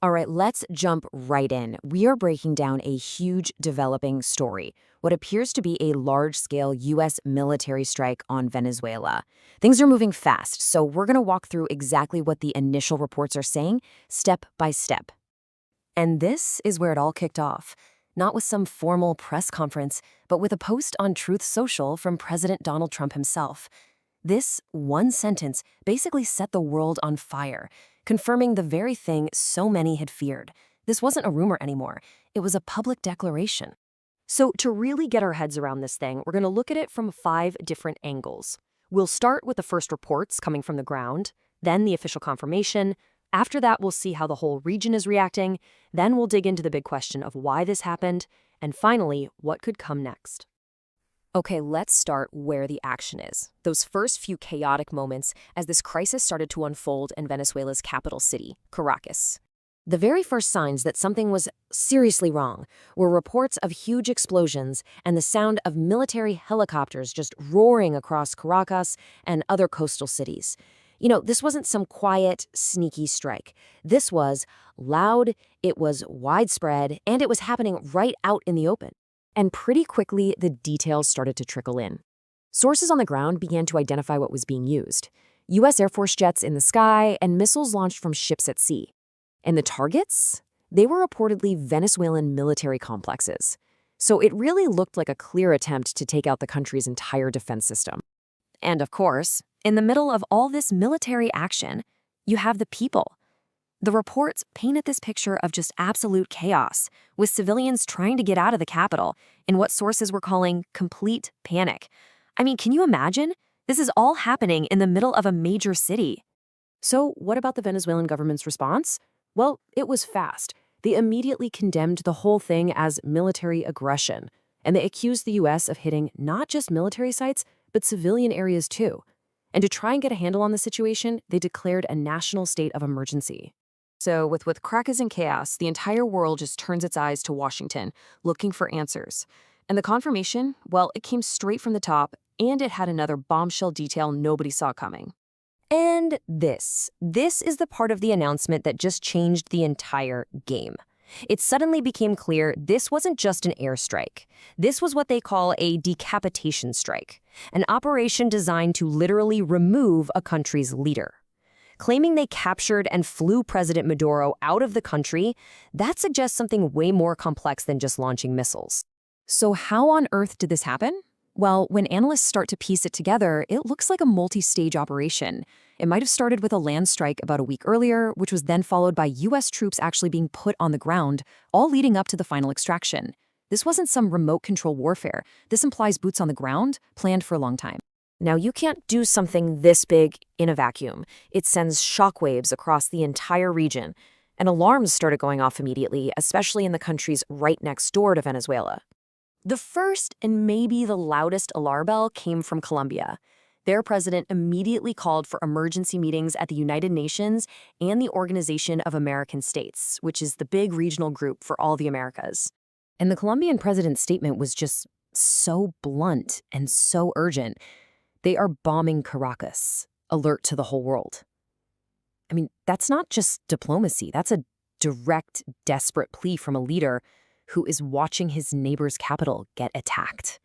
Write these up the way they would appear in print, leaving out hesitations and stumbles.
All right, let's jump right in. We are breaking down a huge developing story, what appears to be a large-scale U.S. military strike on Venezuela. Things are moving fast, so we're going to walk through exactly what the initial reports are saying, step by step. And this is where it all kicked off. Not with some formal press conference, but with a post on Truth Social from President Donald Trump himself. This one sentence basically set the world on fire, confirming the very thing so many had feared. This wasn't a rumor anymore. It was a public declaration. So to really get our heads around this thing, we're going to look at it from 5 different angles. We'll start with the first reports coming from the ground, then the official confirmation. After that, we'll see how the whole region is reacting. Then we'll dig into the big question of why this happened, and finally, what could come next. Okay, let's start where the action is. Those first few chaotic moments as this crisis started to unfold in Venezuela's capital city, Caracas. The very first signs that something was seriously wrong were reports of huge explosions and the sound of military helicopters just roaring across Caracas and other coastal cities. You know, this wasn't some quiet, sneaky strike. This was loud, it was widespread, and it was happening right out in the open. And pretty quickly, the details started to trickle in. Sources on the ground began to identify what was being used. U.S. Air Force jets in the sky and missiles launched from ships at sea. And the targets? They were reportedly Venezuelan military complexes. So it really looked like a clear attempt to take out the country's entire defense system. And of course, in the middle of all this military action, you have the people. The reports painted this picture of just absolute chaos, with civilians trying to get out of the capital in what sources were calling complete panic. I mean, can you imagine? This is all happening in the middle of a major city. So what about the Venezuelan government's response? Well, it was fast. They immediately condemned the whole thing as military aggression, and they accused the U.S. of hitting not just military sites, but civilian areas too. And to try and get a handle on the situation, they declared a national state of emergency. So with Caracas in chaos, the entire world just turns its eyes to Washington, looking for answers. And the confirmation, well, it came straight from the top, and it had another bombshell detail nobody saw coming. And this is the part of the announcement that just changed the entire game. It suddenly became clear this wasn't just an airstrike. This was what they call a decapitation strike, an operation designed to literally remove a country's leader. Claiming they captured and flew President Maduro out of the country, that suggests something way more complex than just launching missiles. So how on earth did this happen? Well, when analysts start to piece it together, it looks like a multi-stage operation. It might have started with a land strike about a week earlier, which was then followed by U.S. troops actually being put on the ground, all leading up to the final extraction. This wasn't some remote control warfare. This implies boots on the ground, planned for a long time. Now, you can't do something this big in a vacuum. It sends shockwaves across the entire region, and alarms started going off immediately, especially in the countries right next door to Venezuela. The first and maybe the loudest alarm bell came from Colombia. Their president immediately called for emergency meetings at the United Nations and the Organization of American States, which is the big regional group for all the Americas. And the Colombian president's statement was just so blunt and so urgent. They are bombing Caracas, alert to the whole world. I mean, that's not just diplomacy. That's a direct, desperate plea from a leader who is watching his neighbor's capital get attacked.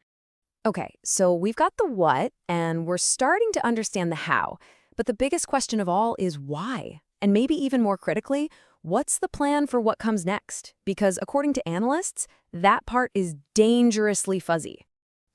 Okay, so we've got the what, and we're starting to understand the how. But the biggest question of all is why? And maybe even more critically, what's the plan for what comes next? Because according to analysts, that part is dangerously fuzzy.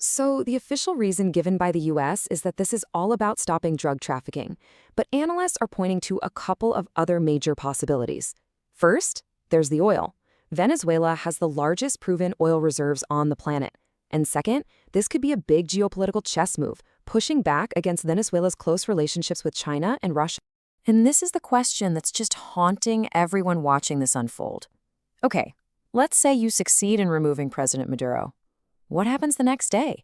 So the official reason given by the U.S. is that this is all about stopping drug trafficking. But analysts are pointing to a couple of other major possibilities. First, there's the oil. Venezuela has the largest proven oil reserves on the planet. And second, this could be a big geopolitical chess move, pushing back against Venezuela's close relationships with China and Russia. And this is the question that's just haunting everyone watching this unfold. Okay, let's say you succeed in removing President Maduro. What happens the next day?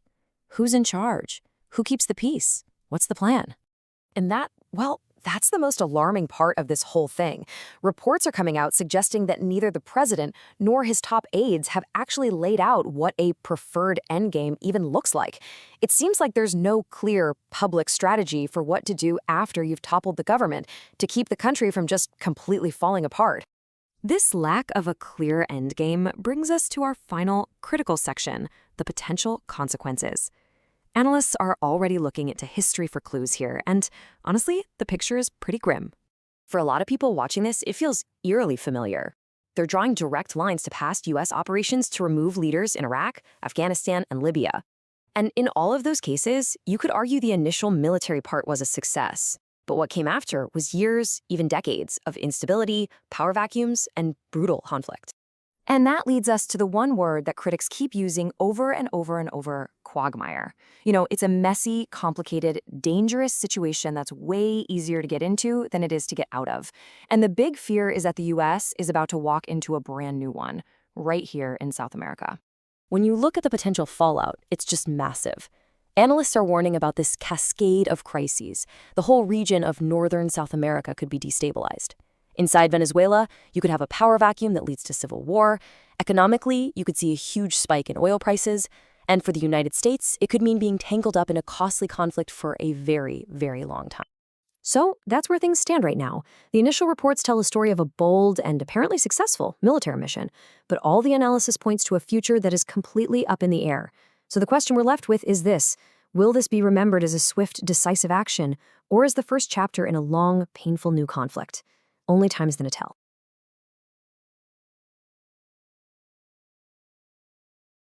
Who's in charge? Who keeps the peace? What's the plan? And that's the most alarming part of this whole thing. Reports are coming out suggesting that neither the president nor his top aides have actually laid out what a preferred endgame even looks like. It seems like there's no clear public strategy for what to do after you've toppled the government to keep the country from just completely falling apart. This lack of a clear endgame brings us to our final critical section, the potential consequences. Analysts are already looking into history for clues here, and honestly, the picture is pretty grim. For a lot of people watching this, it feels eerily familiar. They're drawing direct lines to past U.S. operations to remove leaders in Iraq, Afghanistan, and Libya. And in all of those cases, you could argue the initial military part was a success. But what came after was years, even decades, of instability, power vacuums, and brutal conflict. And that leads us to the one word that critics keep using over and over and over, quagmire. It's a messy, complicated, dangerous situation that's way easier to get into than it is to get out of. And the big fear is that the U.S. is about to walk into a brand new one, right here in South America. When you look at the potential fallout, it's just massive. Analysts are warning about this cascade of crises. The whole region of northern South America could be destabilized. Inside Venezuela, you could have a power vacuum that leads to civil war. Economically, you could see a huge spike in oil prices. And for the United States, it could mean being tangled up in a costly conflict for a very, very long time. So that's where things stand right now. The initial reports tell a story of a bold and apparently successful military mission, but all the analysis points to a future that is completely up in the air. So the question we're left with is this: will this be remembered as a swift, decisive action, or as the first chapter in a long, painful new conflict? Only time's gonna tell.